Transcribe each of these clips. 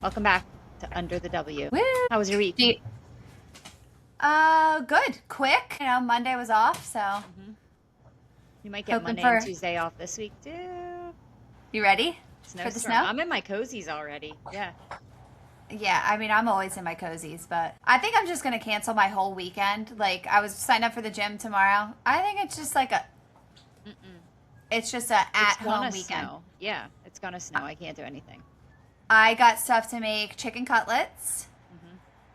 Welcome back to Under the W. Woo! How was your week? Good. Quick. Monday was off, so. You might get Hoping Monday for- and Tuesday off this week too. You ready for the Snowstorm. snow? I'm in my cozies already. Yeah. Yeah, I'm always in my cozies, but I think I'm just going to cancel my whole weekend. Like, I was signed up for the gym tomorrow. I think it's just like it's just a at-home weekend. Snow. Yeah, it's gonna snow. I can't do anything. I got stuff to make chicken cutlets,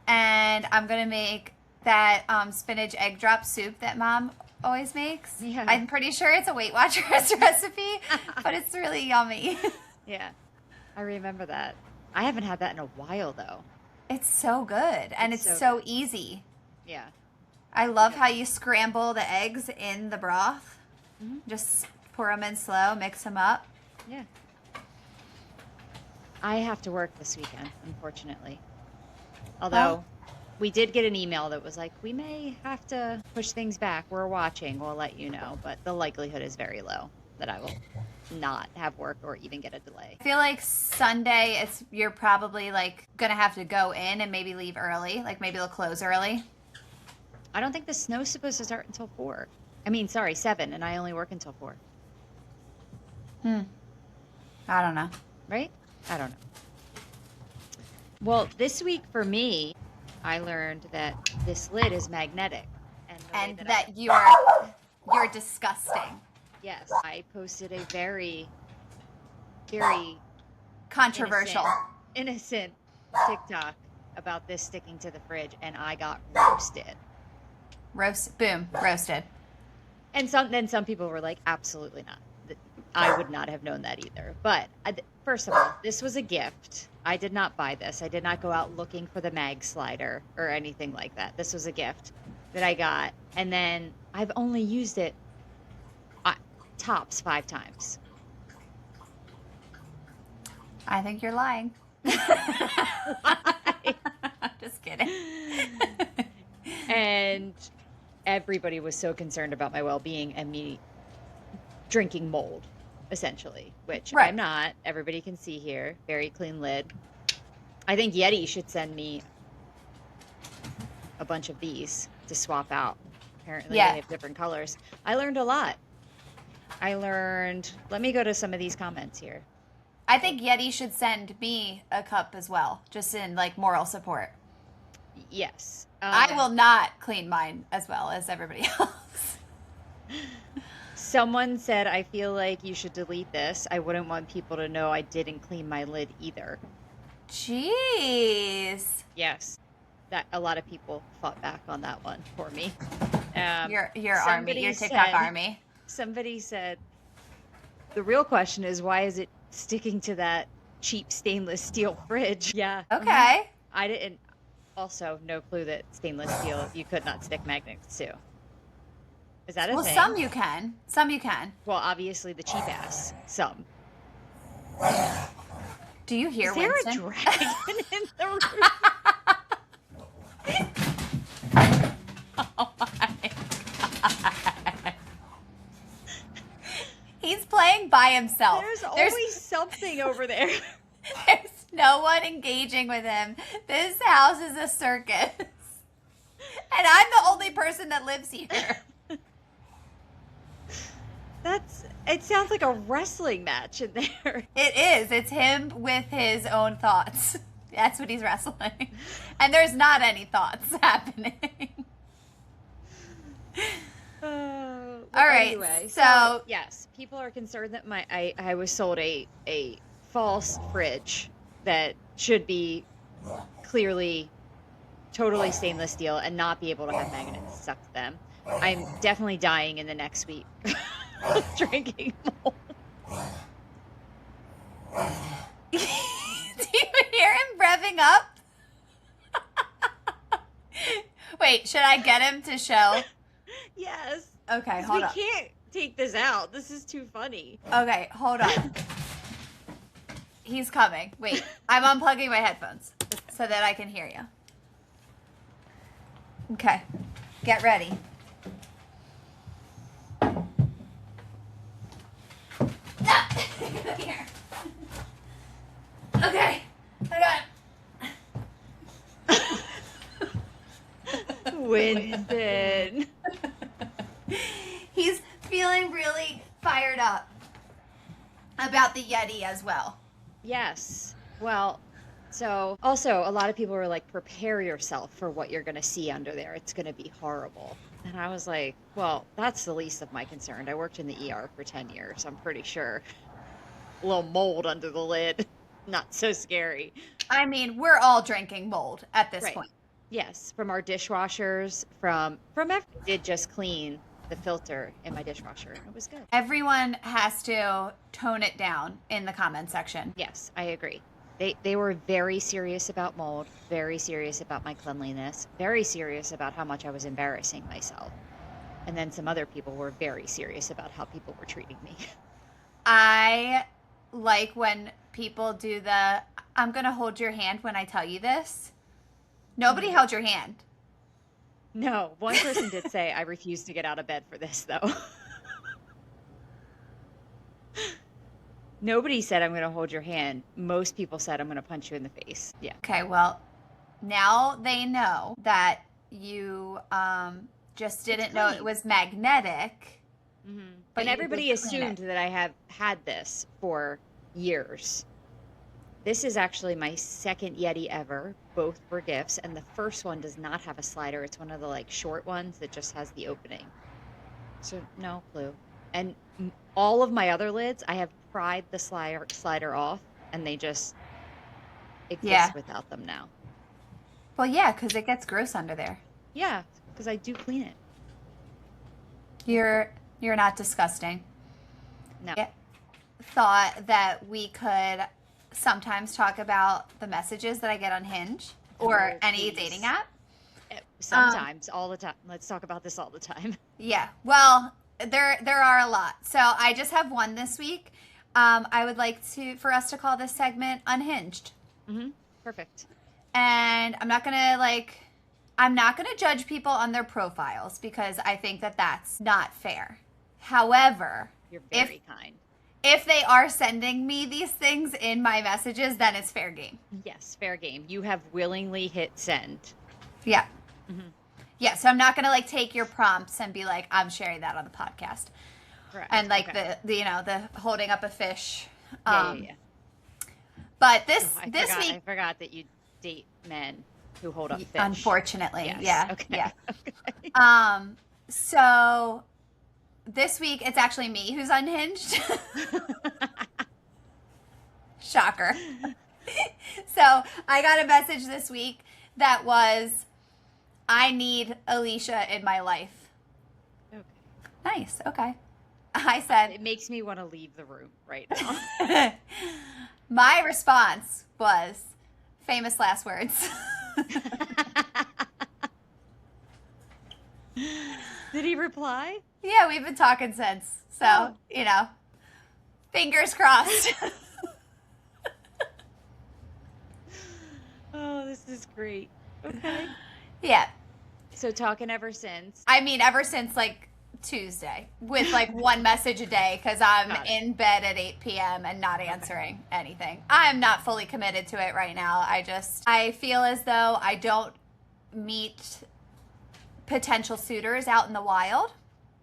and I'm going to make that spinach egg drop soup that Mom always makes. Yeah. I'm pretty sure it's a Weight Watchers recipe, but it's really yummy. Yeah, I remember that. I haven't had that in a while though. It's so good, and it's so so good. easy. Yeah. I love how you scramble the eggs in the broth. Just pour them in slow, mix them up. Yeah. I have to work this weekend, unfortunately. Although we did get an email that was like, we may have to push things back. We're watching. We'll let you know. But the likelihood is very low that I will not have work or even get a delay. I feel like Sunday, you're probably like going to have to go in and maybe leave early. Like maybe they'll close early. I don't think the snow's supposed to start until 4. 7, and I only work until 4. I don't know. Right? I don't know. Well, this week for me, I learned that this lid is magnetic. And that you're disgusting. Yes, I posted a very, very Controversial. innocent TikTok about this sticking to the fridge, and I got roasted. Roasted. And then some people were like, absolutely not. I would not have known that either. But first of all, this was a gift. I did not buy this. I did not go out looking for the mag slider or anything like that. This was a gift that I got. And then I've only used it tops 5 times. I think you're lying. Just kidding. And everybody was so concerned about my well-being and me drinking mold, essentially, which Right. I'm not. Everybody can see here. Very clean lid. I think Yeti should send me a bunch of these to swap out. Apparently Yeah. they have different colors. I learned a lot. Let me go to some of these comments here. I think Yeti should send me a cup as well, just in like moral support. Yes. I will not clean mine as well as everybody else. Someone said, I feel like you should delete this. I wouldn't want people to know I didn't clean my lid either. Jeez. Yes. That a lot of people fought back on that one for me. Your army, your TikTok army. Somebody said, the real question is, why is it sticking to that cheap stainless steel fridge? Yeah. Okay. I didn't. Also, no clue that stainless steel, you could not stick magnets to. Is that a thing? Well, some you can. Some you can. Well, obviously the cheap ass. Some. Do you hear Is there Winston? a dragon in the room? Oh my God. He's playing by himself. There's always something over there. There's no one engaging with him. This house is a circus. And I'm the only person that lives here. It sounds like a wrestling match in there. It is. It's him with his own thoughts. That's what he's wrestling. And there's not any thoughts happening. All right, Anyway, so yes, people are concerned that I was sold a false fridge that should be clearly totally stainless steel and not be able to have magnets stuck to them. I'm definitely dying in the next week drinking mold. Do you hear him revving up? Wait, should I get him to show? Yes. Okay, hold on. We can't take this out. This is too funny. Okay, hold on. He's coming. Wait, I'm unplugging my headphones so that I can hear you. Okay, get ready. Here. Okay, I got Winston. He's feeling really fired up about the Yeti as well. Yes. Well, so also a lot of people were like, prepare yourself for what you're going to see under there. It's going to be horrible. And I was like, well, that's the least of my concern. I worked in the ER for 10 years. I'm pretty sure a little mold under the lid. Not so scary. I mean, we're all drinking mold at this Right. point. Yes, from our dishwashers, from did just clean the filter in my dishwasher. It was good. Everyone has to tone it down in the comment section. Yes, I agree. They were very serious about mold, very serious about my cleanliness, very serious about how much I was embarrassing myself. And then some other people were very serious about how people were treating me. I like when people do the, I'm going to hold your hand when I tell you this. Nobody held your hand. No, one person did say, I refuse to get out of bed for this, though. Nobody said, I'm going to hold your hand. Most people said, I'm going to punch you in the face. Yeah. Okay, well, now they know that you just didn't know it was magnetic. Mm-hmm. But And you everybody did clean assumed that I have had this for years. This is actually my second Yeti ever. Both were gifts. And the first one does not have a slider. It's one of the like short ones that just has the opening. So no clue. And all of my other lids, I have pried the slider off, and they just exist without them now. Well, yeah, because it gets gross under there. Yeah, because I do clean it. You're not disgusting. No. I thought that we could sometimes talk about the messages that I get on Hinge or any please. dating app. Sometimes, all the time. Let's talk about this all the time. Yeah. Well, there are a lot. So I just have one this week. I would like for us to call this segment Unhinged. Mm-hmm. Perfect. And I'm not gonna judge people on their profiles because I think that that's not fair. However, You're very kind. if they are sending me these things in my messages, then it's fair game. Yes, fair game. You have willingly hit send. Yeah. Mm-hmm. Yeah, so I'm not going to like take your prompts and be like, I'm sharing that on the podcast. Correct. And like Okay. the holding up a fish. Yeah. But this I week, forgot that you date men who hold up fish. unfortunately, Yes. yeah, Okay. yeah. Okay. So this week it's actually me who's unhinged. Shocker. So I got a message this week that was, I need Alicia in my life. Okay. Nice. Okay. I said, It makes me want to leave the room right now. my response was famous last words. Did he reply? Yeah, we've been talking since. So, fingers crossed. Oh, this is great. Okay. Yeah. So talking ever since. I mean, ever since like Tuesday with like one message a day because I'm Got it. in bed at 8 p.m. and not answering anything. I'm not fully committed to it right now. I feel as though I don't meet potential suitors out in the wild.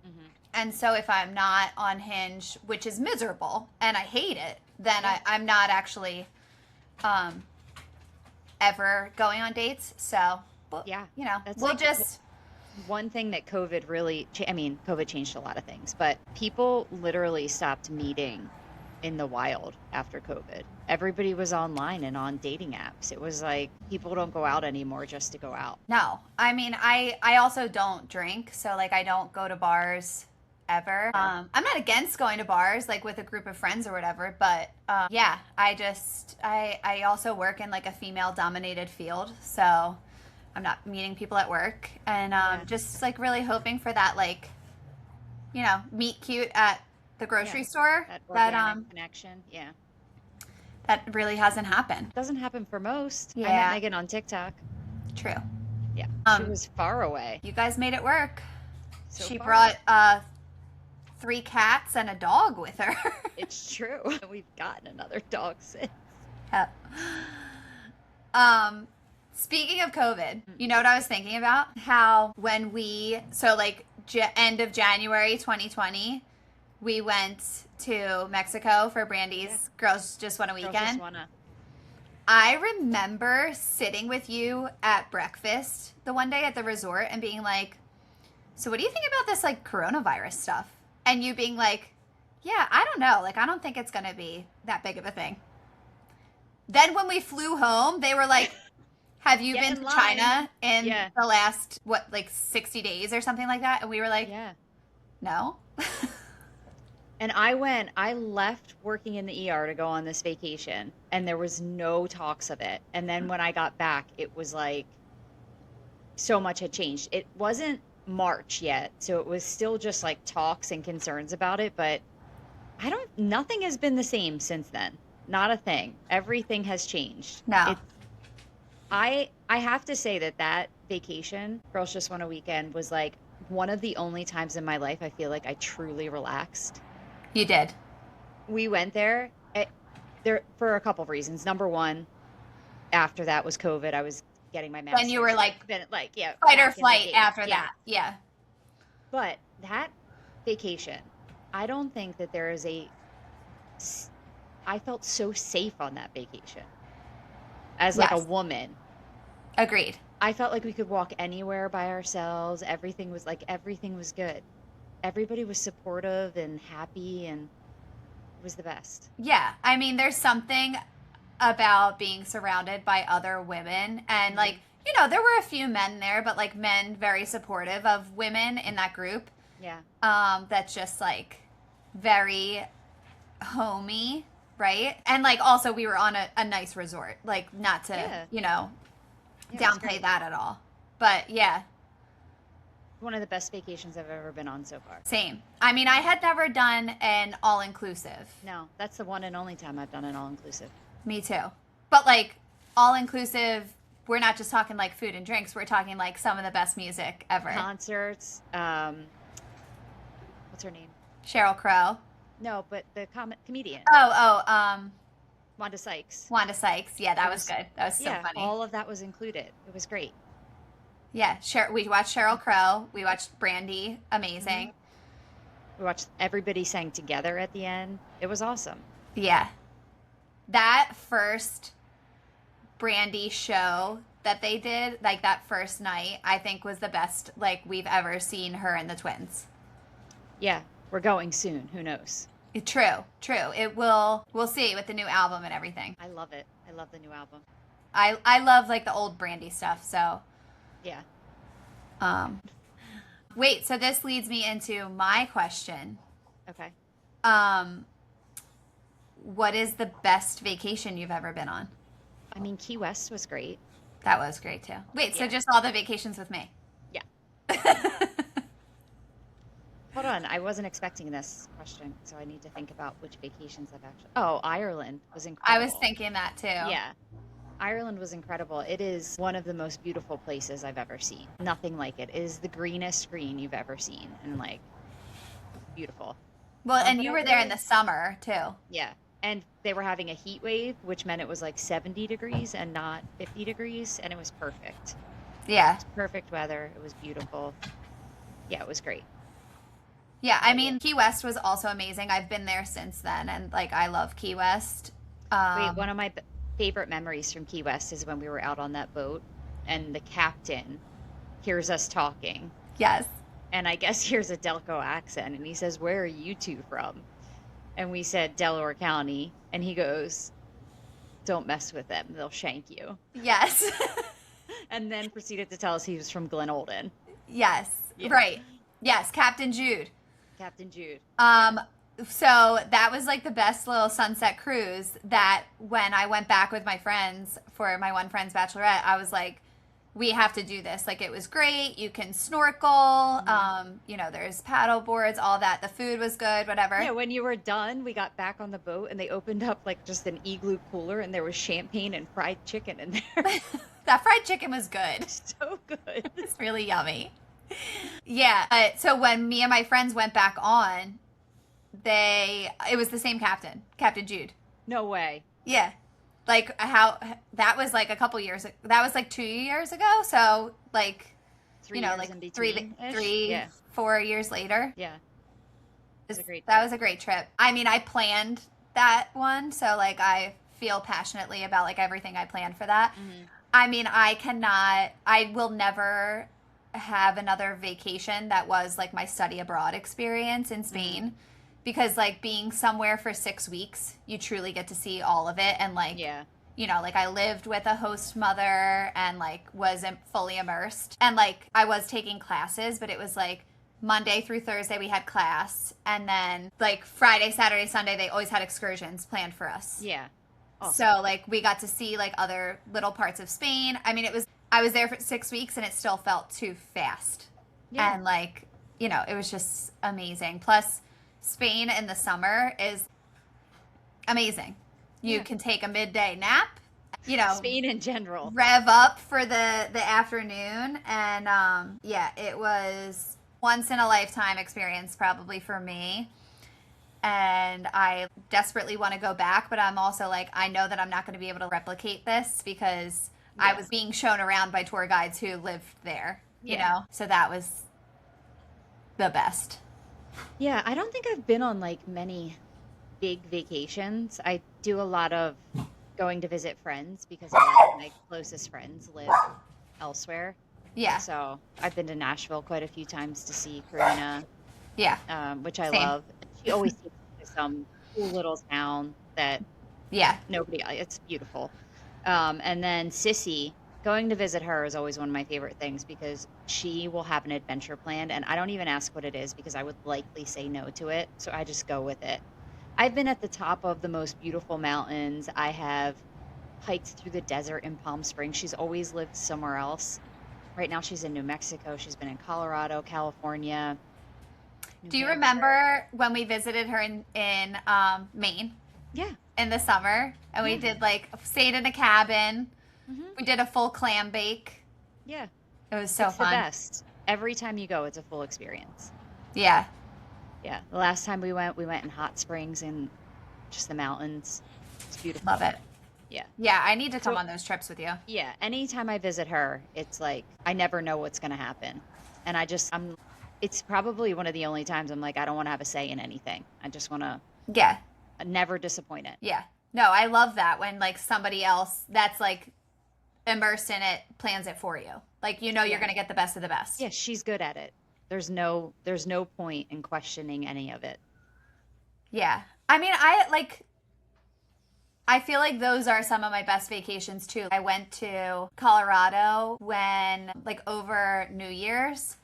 Mm-hmm. And so if I'm not on Hinge, which is miserable and I hate it, then I'm not actually ever going on dates. So, Yeah. That's we'll like just... one thing that COVID really, COVID changed a lot of things, but people literally stopped meeting in the wild after COVID. Everybody was online and on dating apps. It was like people don't go out anymore just to go out. No, I mean, I also don't drink, so like I don't go to bars ever. I'm not against going to bars like with a group of friends or whatever, but yeah, I also work in like a female dominated field, so I'm not meeting people at work, and just like really hoping for that like, meet cute at the grocery store. That organic connection. Yeah. That really hasn't happened. Doesn't happen for most. I Yeah. met Megan on TikTok. True. Yeah. She was far away. You guys made it work. So She far. brought 3 cats and a dog with her. It's true. We've gotten another dog since. Yeah. Speaking of COVID, you know what I was thinking about? How when end of January 2020, we went to Mexico for Brandy's Girls Just Want a Girls Weekend. just wanna. I remember sitting with you at breakfast the one day at the resort and being like, so what do you think about this like coronavirus stuff? And you being like, yeah, I don't know. Like, I don't think it's going to be that big of a thing. Then when we flew home, they were like, have you Get been in to line. China in Yeah. the last, 60 days or something like that? And we were like, Yeah. no. And I left working in the ER to go on this vacation, and there was no talks of it. And then when I got back, it was like so much had changed. It wasn't March yet, so it was still just like talks and concerns about it, but nothing has been the same since then. Not a thing. Everything has changed. No. I have to say that vacation, Girls Just Want a Weekend, was like one of the only times in my life I feel like I truly relaxed. You did. We went there for a couple of reasons. Number one, after that was COVID. I was getting my master's. Then you were like, yeah, fight or back in the flight days. after Yeah. that. Yeah. But that vacation, I don't think that I felt so safe on that vacation as like a Yes. woman. Agreed. I felt like we could walk anywhere by ourselves. Everything was good. Everybody was supportive and happy, and it was the best. Yeah. I mean, there's something about being surrounded by other women. And, like, you know, there were a few men there, but, like, men very supportive of women in that group. Yeah. That's just, like, very homey, right? And, like, also we were on a nice resort. Like, not to, Yeah. you know, Yeah, it was downplay great. that at all. But, yeah. One of the best vacations I've ever been on so far. Same. I mean, I had never done an all-inclusive. No, that's the one and only time I've done an all-inclusive. Me too. But like all-inclusive, we're not just talking like food and drinks. We're talking like some of the best music ever. Concerts. What's her name? Sheryl Crow. No, but the comedian. Wanda Sykes. Yeah, that was good. That was so funny. All of that was included. It was great. Yeah, we watched Sheryl Crow. We watched Brandy. Amazing. We watched everybody sang together at the end. It was awesome. Yeah. That first Brandy show that they did, like that first night, I think was the best like we've ever seen her and the twins. Yeah, we're going soon. Who knows? True. We'll see with the new album and everything. I love it. I love the new album. I love like the old Brandy stuff, so Yeah. Wait, so this leads me into my question. Okay. What is the best vacation you've ever been on? I mean, Key West was great. That was great too. Wait, so Yeah. just all the vacations with me? Yeah. Hold on. I wasn't expecting this question, so I need to think about which vacations I've actually. Oh, Ireland was I incredible. was thinking that too. Yeah. Ireland was incredible. It is one of the most beautiful places I've ever seen. Nothing like it. It is the greenest green you've ever seen, and like beautiful. Well, and But you I were there in really- the summer too. Yeah. And they were having a heat wave, which meant it was like 70 degrees and not 50 degrees, and it was perfect. Yeah. Perfect weather. It was beautiful. Yeah, it was great. Yeah, I mean, Key West was also amazing. I've been there since then, and like I love Key West. Wait, one of my favorite memories from Key West is when we were out on that boat, and the captain hears us talking, Yes. and I guess hears a Delco accent, and he says, "Where are you two from?" And we said, "Delaware County," and he goes, "Don't mess with them; they'll shank you." Yes. And then proceeded to tell us he was from Glen Olden. Yes. Yeah. Right. Yes, Captain Jude. Captain Jude. So that was like the best little sunset cruise that when I went back with my friends for my one friend's bachelorette, I was like, we have to do this. Like, it was great. You can snorkel. You know, there's paddle boards, all that. The food was good, whatever. Yeah, when you were done, we got back on the boat, and they opened up like just an igloo cooler, and there was champagne and fried chicken in there. That fried chicken was good. So good. It's really yummy. Yeah. So when me and my friends went back on, it was the same captain, Captain Jude. No way. Yeah. like how that was like a couple years. That was like 2 years ago. So like, 3 years like in between ish. three, Yeah. 4 years later. Yeah. It was a great That trip. was a great trip. I mean, I planned that one, so like I feel passionately about like everything I planned for that. Hmm. I mean, I will never have another vacation that was like my study abroad experience in Spain because like being somewhere for 6 weeks, you truly get to see all of it. And like, Yeah. like I lived with a host mother and like was fully immersed. And like I was taking classes, but it was like Monday through Thursday we had class. And then like Friday, Saturday, Sunday, they always had excursions planned for us. Yeah. Awesome. So like we got to see like other little parts of Spain. I mean, I was there for 6 weeks and it still felt too fast. Yeah. And like, it was just amazing. Plus Spain in the summer is amazing. You Yeah. can take a midday nap, Spain in general. rev up for the afternoon and yeah, it was once in a lifetime experience probably for me. And I desperately want to go back, but I'm also like, I know that I'm not going to be able to replicate this because I Yeah. was being shown around by tour guides who lived there, Yeah. So that was the best. Yeah, I don't think I've been on like many big vacations. I do a lot of going to visit friends because a lot of my closest friends live elsewhere. Yeah. So I've been to Nashville quite a few times to see Karina, Yeah. which I Same. love. She always takes me to some cool little town that Yeah. it's beautiful. And then Sissy, going to visit her is always one of my favorite things because she will have an adventure planned and I don't even ask what it is because I would likely say no to it. So I just go with it. I've been at the top of the most beautiful mountains. I have hiked through the desert in Palm Springs. She's always lived somewhere else. Right now she's in New Mexico. She's been in Colorado, California. Do you remember when we visited her in Maine Yeah. in the summer and we did like stayed in a cabin? Hmm. We did a full clam bake. Yeah. It was so It's fun. the best. Every time you go, it's a full experience. Yeah. Yeah. The last time we went in hot springs and just the mountains. It's beautiful. Love it. Yeah. Yeah, I need to come So- on those trips with you. Yeah. Anytime I visit her, it's like I never know what's going to happen. And it's probably one of the only times I'm like, I don't want to have a say in anything. I just want to Yeah. never disappoint it. Yeah. No, I love that when like somebody else that's like immersed in it plans it for you. Like you're Yeah. going to get the best of the best. Yeah. She's good at it. There's no point in questioning any of it. Yeah. I mean, I feel like those are some of my best vacations too. I went to Colorado over New Year's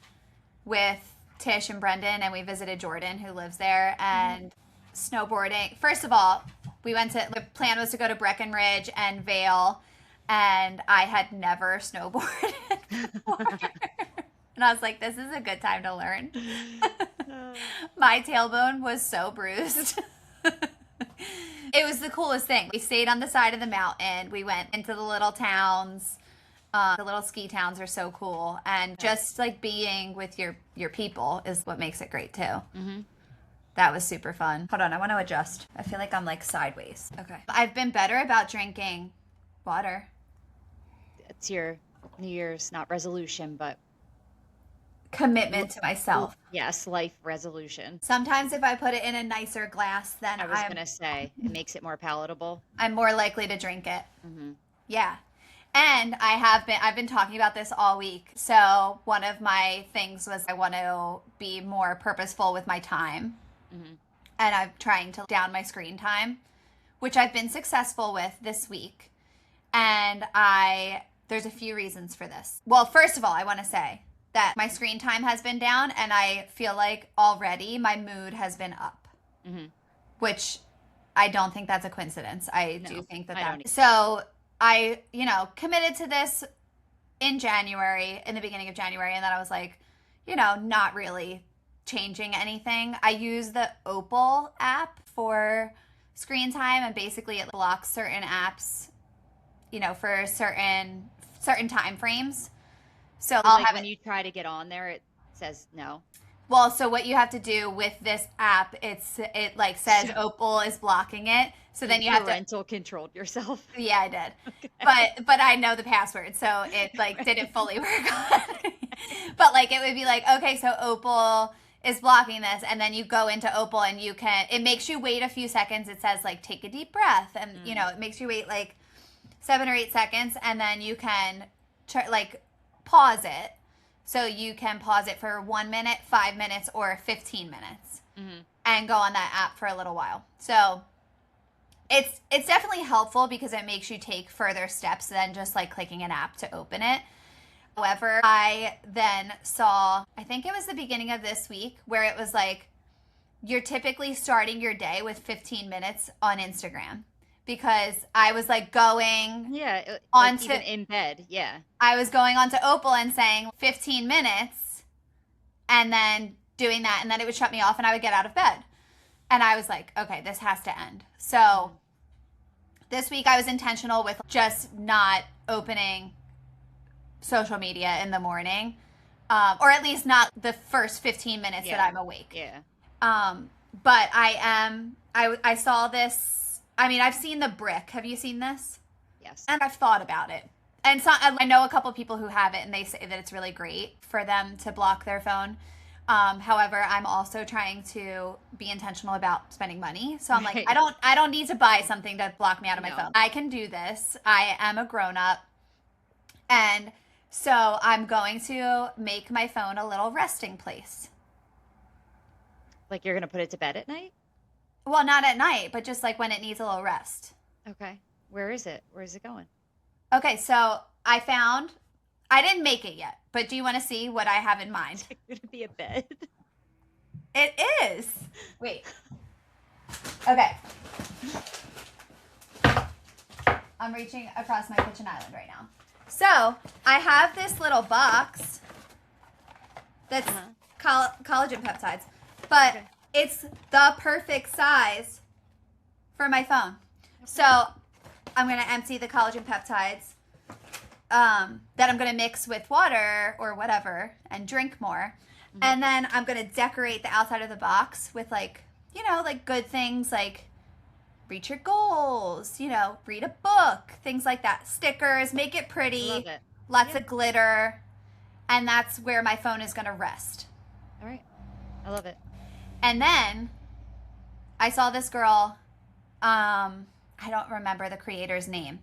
with Tish and Brendan, and we visited Jordan, who lives there, and snowboarding. First of all, the plan was to go to Breckenridge and Vail, and I had never snowboarded before. And I was like, this is a good time to learn. My tailbone was so bruised. It was the coolest thing. We stayed on the side of the mountain. We went into the little towns. The little ski towns are so cool. And just like being with your people is what makes it great too. Mm-hmm. That was super fun. Hold on, I want to adjust. I feel like I'm like sideways. Okay. I've been better about drinking water. It's your New Year's, not resolution, but Commitment to myself. yes, life resolution. Sometimes if I put it in a nicer glass, then I was going to say, it makes it more palatable. I'm more likely to drink it. Mm-hmm. Yeah. And I've been talking about this all week. So one of my things was I want to be more purposeful with my time. Mm-hmm. And I'm trying to down my screen time, which I've been successful with this week. And there's a few reasons for this. Well, first of all, I want to say that my screen time has been down and I feel like already my mood has been up, Mm-hmm. which I don't think that's a coincidence. I No, do think I that. don't either. So I, committed to this in the beginning of January. And then I was like, not really changing anything. I use the Opal app for screen time and basically it blocks certain apps, for certain time frames. So I'll Like have when it. you try to get on there, it says no. Well, so what you have to do with this app, it like says Opal is blocking it. So then you have to. Parental controlled yourself. Yeah, I did. Okay. But I know the password, so it like didn't Right. fully work on it. But like it would be like, okay, so Opal is blocking this, and then you go into Opal and it makes you wait a few seconds. It says like take a deep breath, and it makes you wait like 7 or 8 seconds, and then you can like pause it. So you can pause it for 1 minute, 5 minutes, or 15 minutes, and go on that app for a little while. So it's definitely helpful because it makes you take further steps than just like clicking an app to open it. However, I then saw, I think it was the beginning of this week, where it was like, you're typically starting your day with 15 minutes on Instagram, because I was like going Yeah, like onto, even in bed. Yeah. I was going onto Opal and saying 15 minutes and then doing that, and then it would shut me off and I would get out of bed. And I was like, okay, this has to end. So this week I was intentional with just not opening social media in the morning, or at least not the first 15 minutes that I'm awake. Yeah. But I saw this. I mean, I've seen the brick. Have you seen this? Yes. And I've thought about it. And so I know a couple people who have it, and they say that it's really great for them to block their phone. However, I'm also trying to be intentional about spending money. So I'm like, I don't need to buy something to block me out of my phone. I can do this. I am a grown up. And so I'm going to make my phone a little resting place. Like you're gonna put it to bed at night? Well, not at night, but just like when it needs a little rest. Okay. Where is it? Where is it going? Okay, so I didn't make it yet, but do you want to see what I have in mind? It's gonna be a bed. It is. Wait. Okay. I'm reaching across my kitchen island right now. So I have this little box that's collagen peptides, but it's the perfect size for my phone. So I'm going to empty the collagen peptides that I'm going to mix with water or whatever and drink more. And then I'm going to decorate the outside of the box with like good things like reach your goals, read a book, things like that. Stickers, make it pretty. Love it. Lots of glitter. And that's where my phone is going to rest. All right. I love it. And then I saw this girl, I don't remember the creator's name,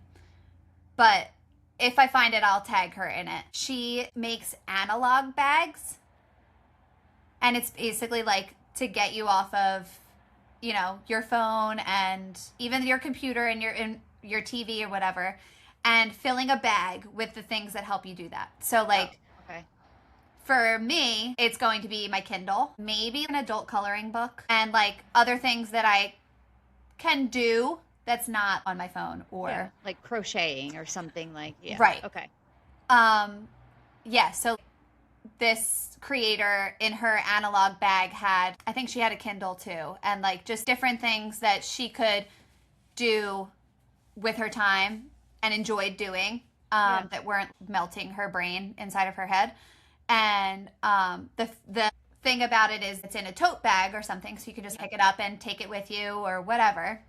but if I find it, I'll tag her in it. She makes analog bags, and it's basically like to get you off of, your phone and even your computer and your TV or whatever, and filling a bag with the things that help you do that. So like, okay. For me, it's going to be my Kindle, maybe an adult coloring book, and like other things that I can do that's not on my phone, or like crocheting or something like right. Okay. So this creator in her analog bag I think she had a Kindle too, and like just different things that she could do with her time and enjoyed doing that weren't melting her brain inside of her head. And the thing about it is it's in a tote bag or something, so you can just pick it up and take it with you or whatever.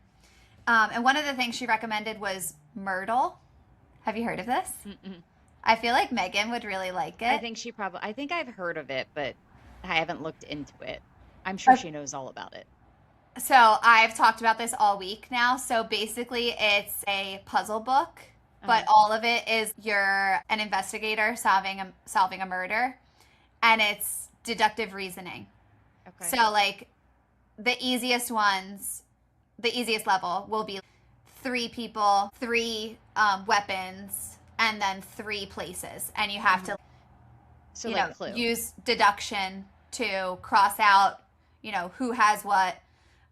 And one of the things she recommended was myrtle. Have you heard of this? Mm-mm. I feel like Megan would really like it. I think I've heard of it, but I haven't looked into it. I'm sure she knows all about it. So I've talked about this all week now. So basically it's a puzzle book, but all of it is you're an investigator solving a murder, and it's deductive reasoning. Okay. So like the easiest level will be 3 people, 3 weapons, and then 3 places, and you have to use deduction to cross out who has what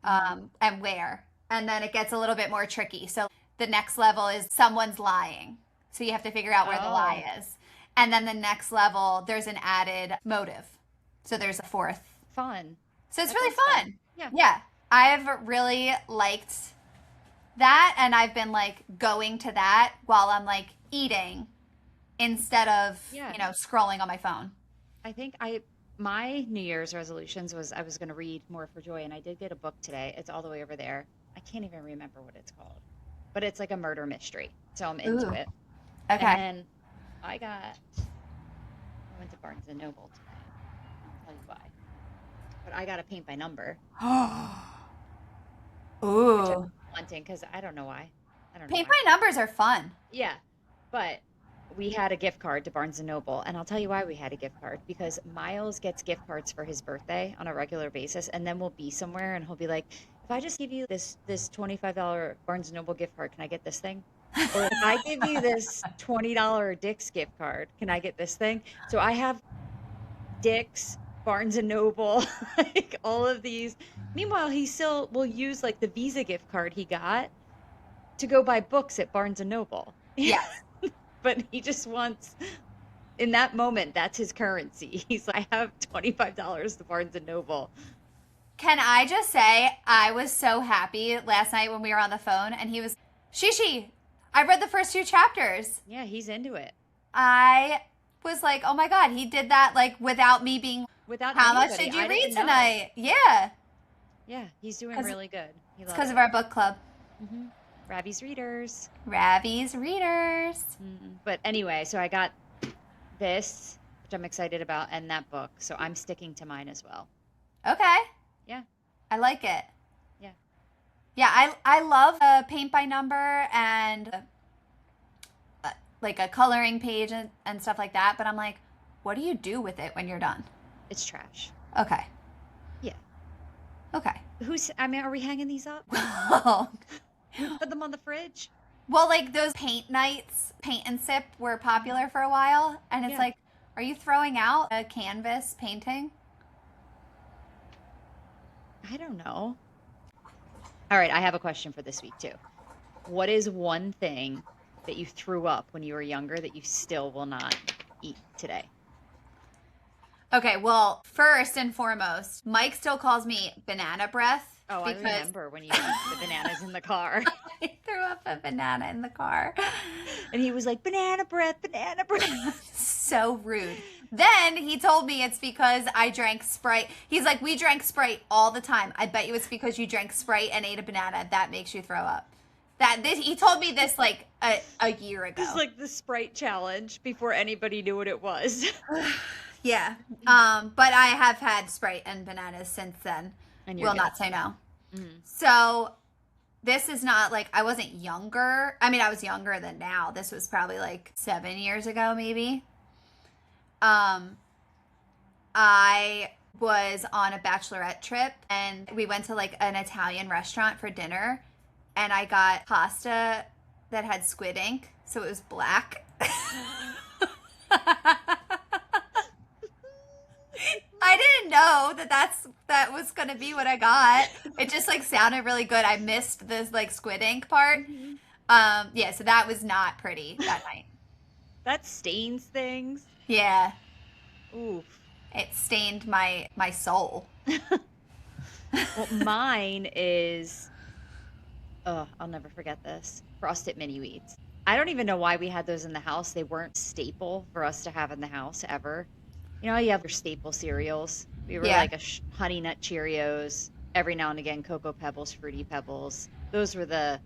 and where, and then it gets a little bit more tricky. So the next level is someone's lying, so you have to figure out where the lie is, and then the next level there's an added motive, so there's a 4th. Fun. So it's really fun. Yeah. I've really liked that, and I've been like going to that while I'm like eating instead of scrolling on my phone. I think I my New Year's resolutions was I was going to read more for joy, and I did get a book today. It's all the way over there. I can't even remember what it's called, but it's like a murder mystery, so I'm into Ooh. it. And Okay. then I went to Barnes and Noble today. I'll tell you why. But I got a paint by number, which I'm Ooh. wanting because I don't know why. I don't know Paint why. by numbers are fun. Yeah, but we had a gift card to Barnes and Noble, and I'll tell you why we had a gift card because Miles gets gift cards for his birthday on a regular basis, and then we'll be somewhere and he'll be like, "If I just give you this $25 Barnes and Noble gift card, can I get this thing?" Or if I give you this $20 Dick's gift card, can I get this thing? So I have Dick's, Barnes and Noble, like all of these. Meanwhile, he still will use like the Visa gift card he got to go buy books at Barnes and Noble. Yes. But he just wants in that moment, that's his currency. He's like, I have $25 to Barnes and Noble. Can I just say, I was so happy last night when we were on the phone and he was, Shishi, I read the first 2 chapters. Yeah, he's into it. I was like, oh my God, he did that like without me being, Without how much anybody, did you I read didn't know. tonight? Yeah. Yeah, he's doing 'Cause- really good. He It's loves because it. of our book club. Ravi's Readers. Ravi's Readers. But anyway, so I got this, which I'm excited about, and that book. So I'm sticking to mine as well. Okay. Yeah. I like it. Yeah. Yeah, I love a paint by number and like a coloring page and stuff like that. But I'm like, what do you do with it when you're done? It's trash. Okay. Yeah. Okay. I mean, are we hanging these up? Well, Put them on the fridge? like those paint nights, paint and sip were popular for a while. And it's Yeah. like, are you throwing out a canvas painting? I don't know. All right, I have a question for this week too. What is one thing that you threw up when you were younger that you still will not eat today? Okay, well, first and foremost, Mike still calls me banana breath. Oh, I remember when you ate the bananas in the car. I threw up a banana in the car. And he was like, banana breath, banana breath. So rude. Then he told me it's because I drank Sprite. He's like, we drank Sprite all the time. I bet you it's because you drank Sprite and ate a banana. That makes you throw up. He told me this like a year ago. It's like the Sprite challenge before anybody knew what it was. Yeah. But I have had Sprite and bananas since then. And you're Will good. not say no. So this is not like I wasn't younger. I mean, I was younger than now. This was probably like 7 years ago, maybe. I was on a bachelorette trip and we went to like an Italian restaurant for dinner and I got pasta that had squid ink, so it was black. I didn't know that was going to be what I got. It just like sounded really good. I missed this like squid ink part. Yeah, so that was not pretty that night. That stains things. Yeah. Oof. It stained my soul. Well, mine is, oh, I'll never forget this. Frosted mini wheats. I don't even know why we had those in the house. They weren't staple for us to have in the house ever. You know, you have your staple cereals. We were Yeah. like Honey Nut Cheerios. Every now and again, Cocoa Pebbles, Fruity Pebbles. Those were the.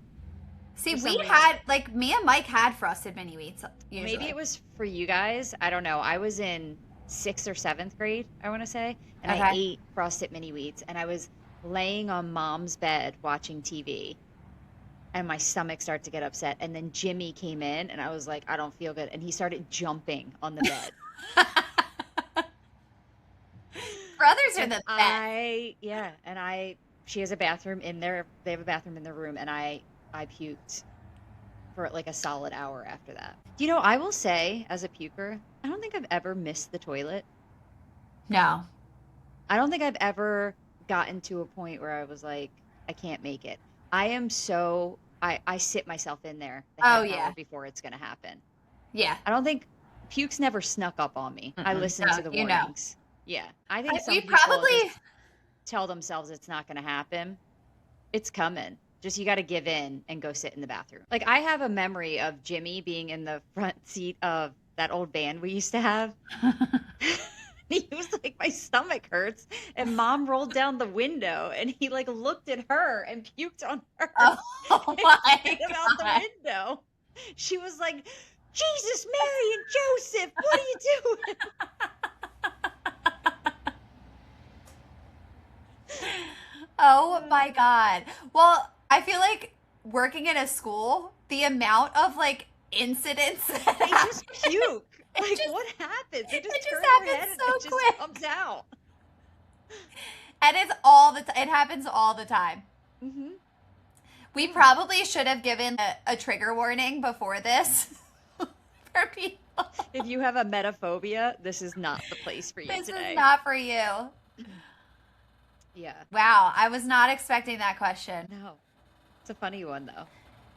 See, For some we reason. had like me and Mike had frosted mini wheats. Usually. Maybe it was for you guys. I don't know. I was in 6th or 7th grade, I want to say. And I Okay. ate Frosted mini wheats. And I was laying on mom's bed watching TV. And my stomach started to get upset. And then Jimmy came in and I was like, I don't feel good. And he started jumping on the bed. Brothers are And the best. she has a bathroom in there. They have a bathroom in their room. And I puked for like a solid hour after that. You know, I will say as a puker, I don't think I've ever missed the toilet. No. I don't think I've ever gotten to a point where I was like, I can't make it. I am so, I sit myself in there the Oh, half yeah. hour before it's going to happen. Yeah. I don't think, pukes never snuck up on me. I listen No, to the you know. warnings. Yeah. I think some We people probably just tell themselves it's not going to happen. It's coming. Just you got to give in and go sit in the bathroom. Like I have a memory of Jimmy being in the front seat of that old van we used to have. He was like, my stomach hurts. And Mom rolled down the window and he like looked at her and puked on her Oh and my spit him out the God. window. She was like, Jesus, Mary, and Joseph, what are you doing? Oh my God. Well, I feel like working in a school, the amount of like incidents that They just happen, puke. it Like, just what happens? They just it just turn their head happens and so it just quick. comes out. And it's all the it happens all the time. Hmm. We probably should have given a trigger warning before this for people. If you have a metaphobia, this is not the place for you This today. is not for you. Yeah. Wow, I was not expecting that question. No. It's a funny one, though.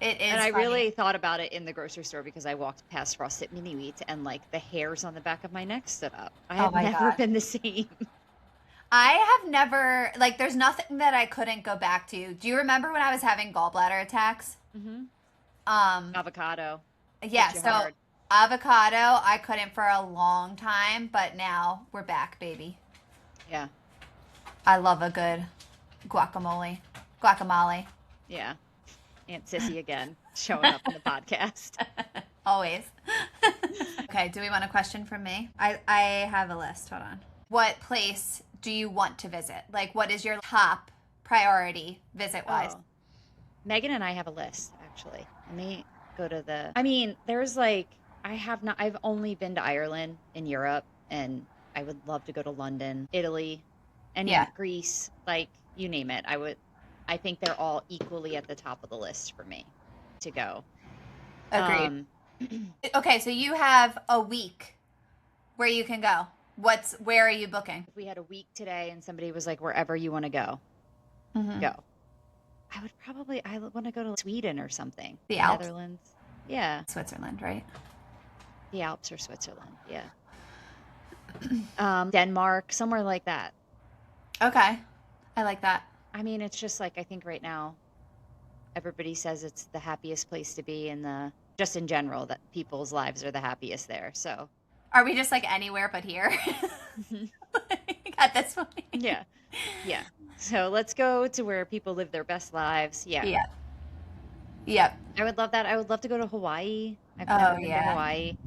It is And I funny. really thought about it in the grocery store because I walked past Frosted Mini Wheats and like the hairs on the back of my neck stood up. I Oh have my never God. been the same. I have never, like, there's nothing that I couldn't go back to. Do you remember when I was having gallbladder attacks? Hmm. Um, Avocado. yeah, Hit you so hard. avocado, I couldn't for a long time, but now we're back, baby. Yeah. I love a good guacamole. Guacamole. Yeah. Aunt Sissy again showing up in the podcast. Always. Okay, do we want a question from me? I have a list. Hold on. What place do you want to visit? Like, what is your top priority visit-wise? Oh. Megan and I have a list, actually. Let me go to I mean, there's like, I've only been to Ireland in Europe, and I would love to go to London, Italy, and Yeah. Greece, like, you name it. I think they're all equally at the top of the list for me to go. Agreed. Okay, so you have a week where you can go. Where are you booking? If we had a week today and somebody was like, wherever you want to go, Mhm. go. I want to go to Sweden or something. The Alps? Netherlands. Yeah. Switzerland, right? The Alps or Switzerland. Yeah. Denmark, somewhere like that. Okay. I like that. I mean, it's just like, I think right now, everybody says it's the happiest place to be just in general, that people's lives are the happiest there. So, Are we just like anywhere but here? At this point? yeah. Yeah. So let's go to where people live their best lives. Yeah. Yeah. Yep. I would love that. I would love to go to Hawaii. I've Oh, never been to yeah. Hawaii.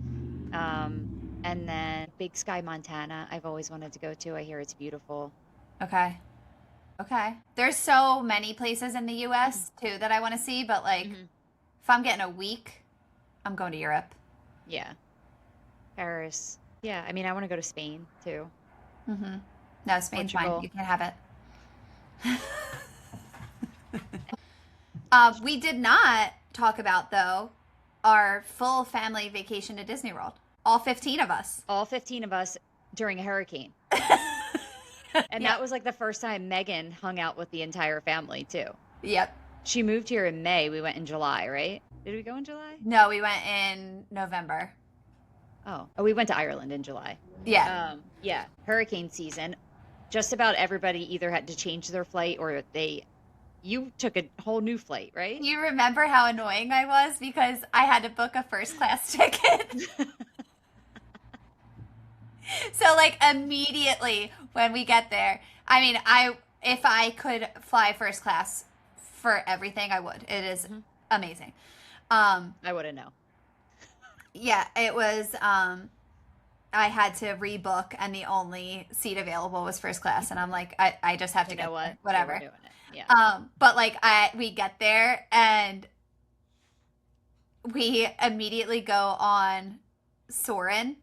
And then Big Sky, Montana. I've always wanted to go to. I hear it's beautiful. Okay. Okay. There's so many places in the US too that I want to see, but like Mhm. if I'm getting a week, I'm going to Europe. Yeah. Paris. Yeah. I mean, I want to go to Spain too. Mm-hmm. No, Spain's fine. Portugal. You can have it. We did not talk about, though, our full family vacation to Disney World. All 15 of us. All 15 of us during a hurricane. And Yeah. that was like the first time Megan hung out with the entire family too. Yep. She moved here in May. We went in July, right? Did we go in July? No, we went in November. Oh, we went to Ireland in July. Yeah. Yeah, hurricane season. Just about everybody either had to change their flight or you took a whole new flight, right? You remember how annoying I was because I had to book a first class ticket? So like immediately when we get there, I mean, if I could fly first class for everything, I would. It is amazing. I wouldn't know. Yeah, it was I had to rebook and the only seat available was first class and I'm like I just have to You know get what? there. Whatever. Yeah, we're doing it. Yeah. But like we get there and we immediately go on Soarin'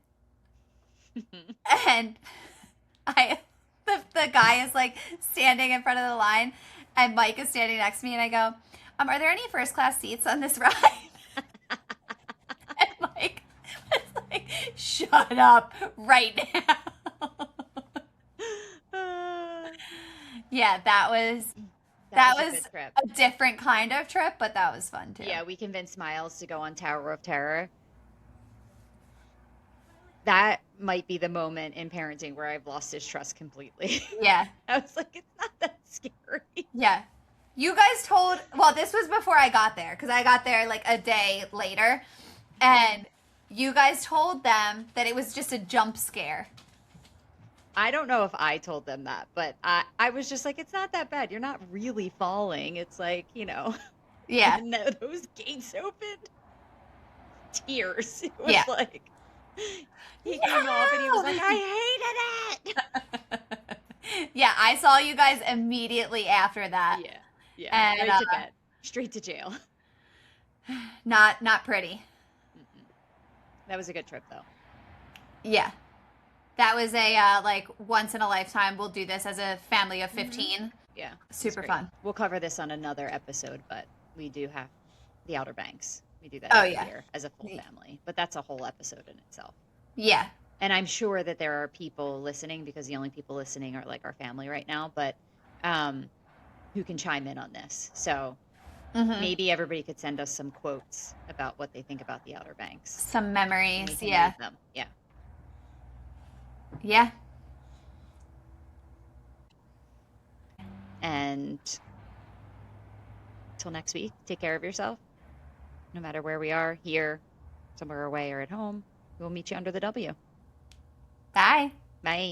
and the guy is like standing in front of the line and Mike is standing next to me and I go, are there any first class seats on this ride? And Mike was like, shut up right now. Yeah, that was A good trip. a different kind of trip, but that was fun too. Yeah, we convinced Miles to go on Tower of Terror. That might be the moment in parenting where I've lost his trust completely. Yeah. I was like, it's not that scary. Yeah. You guys well, this was before I got there because I got there like a day later. And you guys told them that it was just a jump scare. I don't know if I told them that, but I was just like, it's not that bad. You're not really falling. It's like, Yeah. when those gates opened, tears. It was Yeah. like, he came off and he was like, I hated it. Yeah, I saw you guys immediately after that. Yeah. Yeah. And Right to bed. Straight to jail. not pretty. Mm-mm. That was a good trip, though. Yeah. That was a like once in a lifetime. We'll do this as a family of 15. Yeah. It was Super great. fun. We'll cover this on another episode, but we do have the Outer Banks. We do that Oh, every yeah. year as a full family, but that's a whole episode in itself. Yeah. And I'm sure that there are people listening, because the only people listening are like our family right now, but who can chime in on this. So maybe everybody could send us some quotes about what they think about the Outer Banks. Some We memories. can Yeah. read them. Yeah. Yeah. And till next week, take care of yourself. No matter where we are, here, somewhere away, or at home, we'll meet you under the W. Bye. Bye.